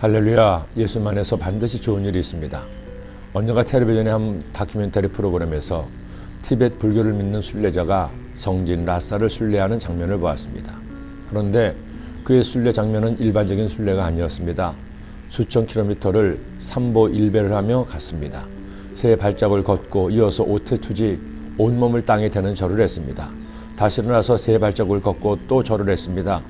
할렐루야, 예수만에서 반드시 좋은 일이 있습니다. 언젠가 텔레비전의 한 다큐멘터리 프로그램에서 티베트 불교를 믿는 순례자가 성진 라사를 순례하는 장면을 보았습니다. 그런데 그의 순례 장면은 일반적인 순례가 아니었습니다. 수천 킬로미터를 삼보일배를 하며 갔습니다. 세 발짝을 걷고 이어서 오태투지 온몸을 땅에 대는 절을 했습니다. 다시 일어나서 세 발짝을 걷고 또 절을 했습니다.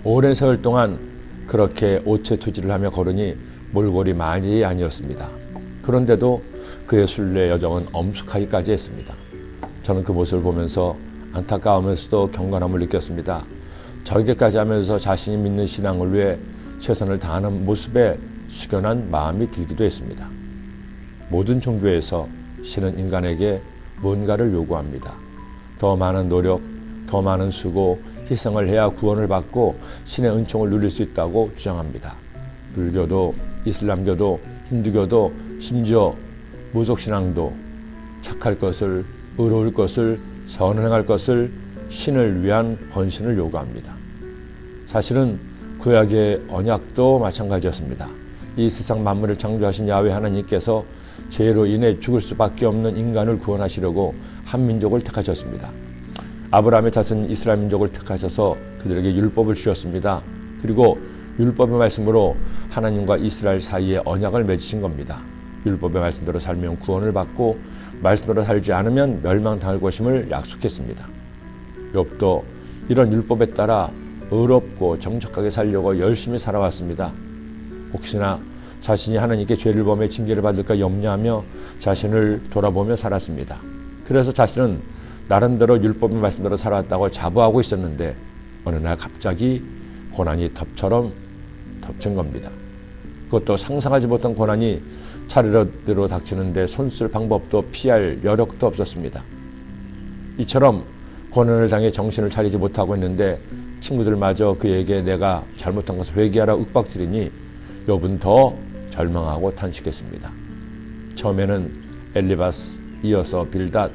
오랜 세월 동안 그렇게 오체투지를 하며 걸으니 몰골이 많이 아니었습니다. 그런데도 그의 순례 여정은 엄숙하기까지 했습니다. 저는 그 모습을 보면서 안타까우면서도 경건함을 느꼈습니다. 절개까지 하면서 자신이 믿는 신앙을 위해 최선을 다하는 모습에 숙연한 마음이 들기도 했습니다. 모든 종교에서 신은 인간에게 뭔가를 요구합니다. 더 많은 노력, 더 많은 수고, 희생을 해야 구원을 받고 신의 은총을 누릴 수 있다고 주장합니다. 불교도, 이슬람교도, 힌두교도, 심지어 무속신앙도 착할 것을, 의로울 것을, 선행할 것을, 신을 위한 헌신을 요구합니다. 사실은 구약의 언약도 마찬가지였습니다. 이 세상 만물을 창조하신 야훼 하나님께서 죄로 인해 죽을 수밖에 없는 인간을 구원하시려고 한 민족을 택하셨습니다. 아브라함의 자손 이스라엘 민족을 택하셔서 그들에게 율법을 주셨습니다. 그리고 율법의 말씀으로 하나님과 이스라엘 사이에 언약을 맺으신 겁니다. 율법의 말씀대로 살면 구원을 받고 말씀대로 살지 않으면 멸망당할 것임을 약속했습니다. 욥도 이런 율법에 따라 의롭고 정직하게 살려고 열심히 살아왔습니다. 혹시나 자신이 하나님께 죄를 범해 징계를 받을까 염려하며 자신을 돌아보며 살았습니다. 그래서 자신은 나름대로 율법의 말씀대로 살아왔다고 자부하고 있었는데 어느 날 갑자기 고난이 덮처럼 덮친 겁니다. 그것도 상상하지 못한 고난이 차례대로 닥치는데 손쓸 방법도 피할 여력도 없었습니다. 이처럼 고난을 당해 정신을 차리지 못하고 있는데 친구들마저 그에게 내가 잘못한 것을 회개하라 윽박지르니 욥은 더 절망하고 탄식했습니다. 처음에는 엘리바스, 이어서 빌닷,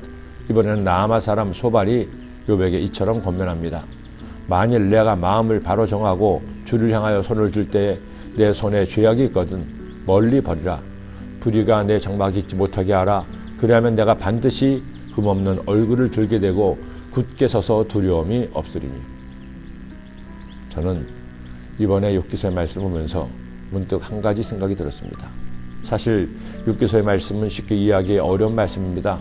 이번에는 나아마 사람 소발이 욥에게 이처럼 권면합니다. 만일 내가 마음을 바로 정하고 주를 향하여 손을 들 때에 내 손에 죄악이 있거든 멀리 버리라. 불의가 내 장막에 있지 못하게 하라. 그리하면 내가 반드시 흠없는 얼굴을 들게 되고 굳게 서서 두려움이 없으리니. 저는 이번에 욥기서의 말씀을 보면서 문득 한 가지 생각이 들었습니다. 사실 욥기서의 말씀은 쉽게 이해하기 어려운 말씀입니다.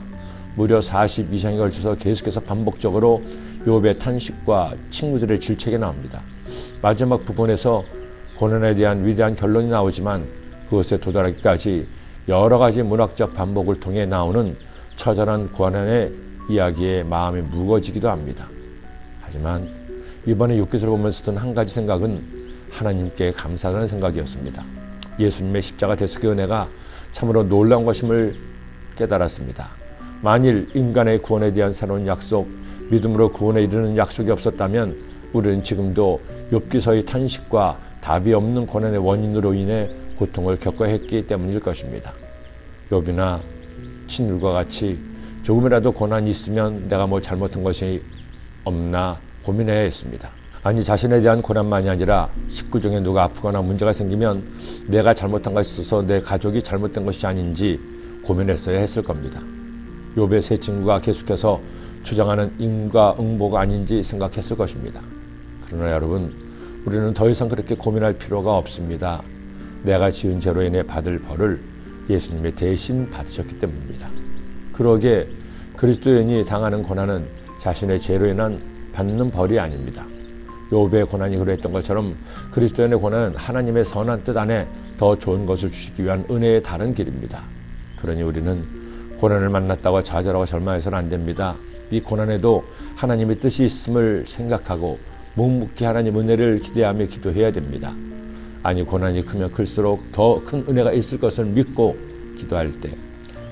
무려 42장에 걸쳐서 계속해서 반복적으로 욥의 탄식과 친구들의 질책이 나옵니다. 마지막 부분에서 고난에 대한 위대한 결론이 나오지만 그것에 도달하기까지 여러 가지 문학적 반복을 통해 나오는 처절한 고난의 이야기에 마음이 무거워지기도 합니다. 하지만 이번에 욥기서를 보면서 든 한 가지 생각은 하나님께 감사하는 생각이었습니다. 예수님의 십자가 대속의 은혜가 참으로 놀라운 것임을 깨달았습니다. 만일 인간의 구원에 대한 새로운 약속, 믿음으로 구원에 이르는 약속이 없었다면 우리는 지금도 욥기서의 탄식과 답이 없는 고난의 원인으로 인해 고통을 겪어야 했기 때문일 것입니다. 욥이나 친구들과 같이 조금이라도 고난이 있으면 내가 뭐 잘못한 것이 없나 고민해야 했습니다. 아니 자신에 대한 고난만이 아니라 식구 중에 누가 아프거나 문제가 생기면 내가 잘못한 것이 있어서 내 가족이 잘못된 것이 아닌지 고민했어야 했을 겁니다. 욥의 세 친구가 계속해서 주장하는 인과응보가 아닌지 생각했을 것입니다. 그러나 여러분, 우리는 더 이상 그렇게 고민할 필요가 없습니다. 내가 지은 죄로 인해 받을 벌을 예수님이 대신 받으셨기 때문입니다. 그러기에 그리스도인이 당하는 고난은 자신의 죄로 인한 받는 벌이 아닙니다. 욥의 고난이 그랬던 것처럼 그리스도인의 고난은 하나님의 선한 뜻 안에 더 좋은 것을 주시기 위한 은혜의 다른 길입니다. 그러니 우리는 고난을 만났다고 좌절하고 절망해서는 안 됩니다. 이 고난에도 하나님의 뜻이 있음을 생각하고 묵묵히 하나님 은혜를 기대하며 기도해야 됩니다. 아니 고난이 크면 클수록 더 큰 은혜가 있을 것을 믿고 기도할 때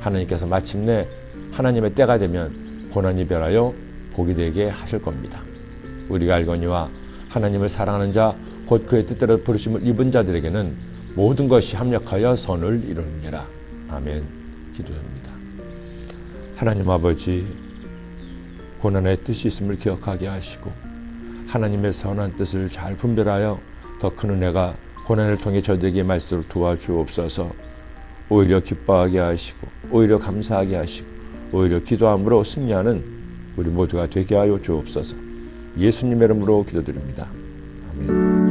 하나님께서 마침내 하나님의 때가 되면 고난이 변하여 복이 되게 하실 겁니다. 우리가 알거니와 하나님을 사랑하는 자 곧 그의 뜻대로 부르심을 입은 자들에게는 모든 것이 합력하여 선을 이루느니라. 아멘. 기도합니다. 하나님 아버지, 고난의 뜻이 있음을 기억하게 하시고 하나님의 선한 뜻을 잘 분별하여 더 큰 은혜가 고난을 통해 저들에게 말씀을 도와주옵소서. 오히려 기뻐하게 하시고 오히려 감사하게 하시고 오히려 기도함으로 승리하는 우리 모두가 되게 하여 주옵소서. 예수님의 이름으로 기도드립니다. 아멘.